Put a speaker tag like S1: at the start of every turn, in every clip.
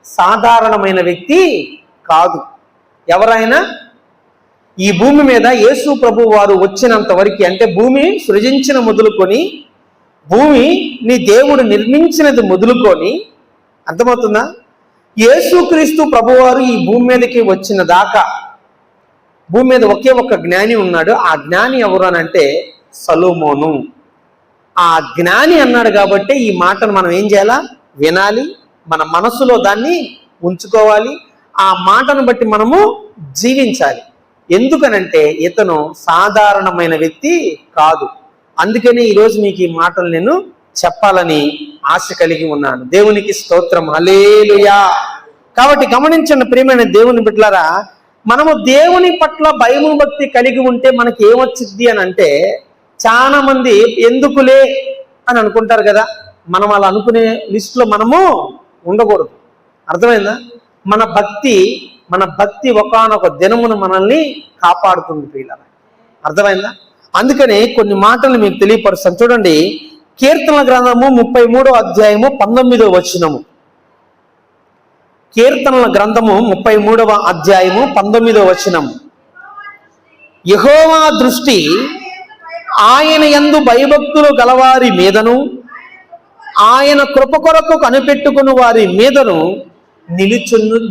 S1: సాధారణమైన వ్యక్తి కాదు. ఎవరైనా ఈ భూమి మీద యేసు ప్రభు వారు వచ్చినంత వరకు, అంటే భూమి సృజించిన మొదలుకొని భూమిని దేవుడు నిర్మించినది మొదలుకొని, అర్థమవుతుందా? యేసుక్రీస్తు ప్రభువారు ఈ భూమి మీదకి వచ్చిన దాకా భూమి మీద ఒకే ఒక్క జ్ఞాని ఉన్నాడు. ఆ జ్ఞాని ఎవరు అనంటే సొలొమోను. ఆ జ్ఞాని అన్నాడు కాబట్టి ఈ మాటను మనం ఏం చేయాలా? వినాలి, మన మనసులో దాన్ని ఉంచుకోవాలి, ఆ మాటను బట్టి మనము జీవించాలి. ఎందుకనంటే ఇతను సాధారణమైన వ్యక్తి కాదు. అందుకని ఈరోజు మీకు ఈ మాటలు నేను చెప్పాలని ఆశ కలిగి ఉన్నాను. దేవునికి స్తోత్రం, హల్లెలూయా. కాబట్టి గమనించండి ప్రియమైన దేవుని బిడ్డలారా, మనము దేవుని పట్ల భయము భక్తి కలిగి ఉంటే మనకి ఏమొచ్చింది అని అంటే, చాలా మంది ఎందుకులే అని అనుకుంటారు కదా. మనం అలా అనుకునే లిస్టులో మనము ఉండకూడదు. అర్థమైందా? మన భక్తి ఒకానొక దినమును మనల్ని కాపాడుతుంది ప్రియులారా. అర్థమైందా? అందుకని కొన్ని మాటలు మీకు తెలియపరుస్తాను. చూడండి, కీర్తనల గ్రంథము 33వ అధ్యాయము 19వ వచనము. కీర్తనల గ్రంథము 33వ అధ్యాయము 19వ వచనము. యెహోవా దృష్టి ఆయన యందు భయభక్తులు గలవారి మీదను, ఆయన కృప కొరకు కనిపెట్టుకుని వారి మీదను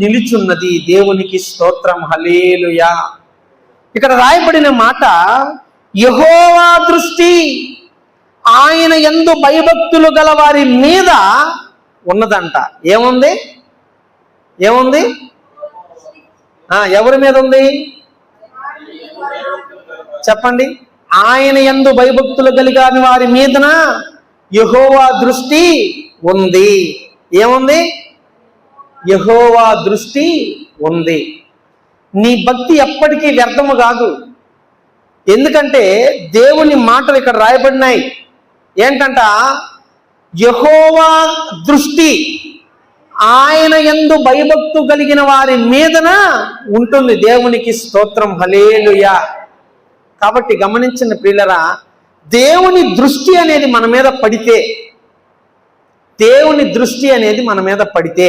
S1: నిలుచున్నది. దేవునికి స్తోత్రం, హల్లెలూయా. ఇక్కడ రాయబడిన మాట యెహోవా దృష్టి ఆయన యందు భయభక్తులు గల వారి మీద ఉన్నదంట. ఏముంది? ఎవరి మీద ఉంది చెప్పండి? ఆయన యందు భయభక్తులు కలిగిన వారి మీదన యెహోవా దృష్టి ఉంది. ఏముంది? యెహోవా దృష్టి ఉంది. నీ భక్తి ఎప్పటికీ వ్యర్థము కాదు. ఎందుకంటే దేవుని మాటలు ఇక్కడ రాయబడినాయి. ఏంటంట? యెహోవా దృష్టి ఆయన యందు భయభక్తు కలిగిన వారి మీదన ఉంటుంది. దేవునికి స్తోత్రం, హల్లెలూయా. కాబట్టి గమనించిన ప్రియులరా, దేవుని దృష్టి అనేది మన మీద పడితే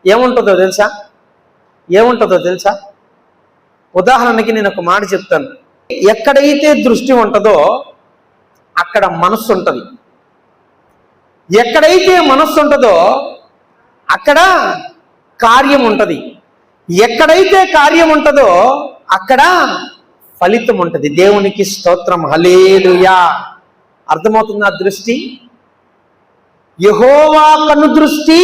S1: ఏముంటుందో తెలుసా? ఉదాహరణకి నేను ఒక మాట చెప్తాను. ఎక్కడైతే దృష్టి ఉంటుందో అక్కడ మనస్సు ఉంటుంది. ఎక్కడైతే మనస్సు ఉంటుందో అక్కడ కార్యం ఉంటుంది. ఎక్కడైతే కార్యం ఉంటుందో అక్కడ ఫలితం ఉంటుంది. దేవునికి స్తోత్రం, హల్లెలూయా. అర్థమవుతుంది? ఆ దృష్టి యెహోవా కను దృష్టి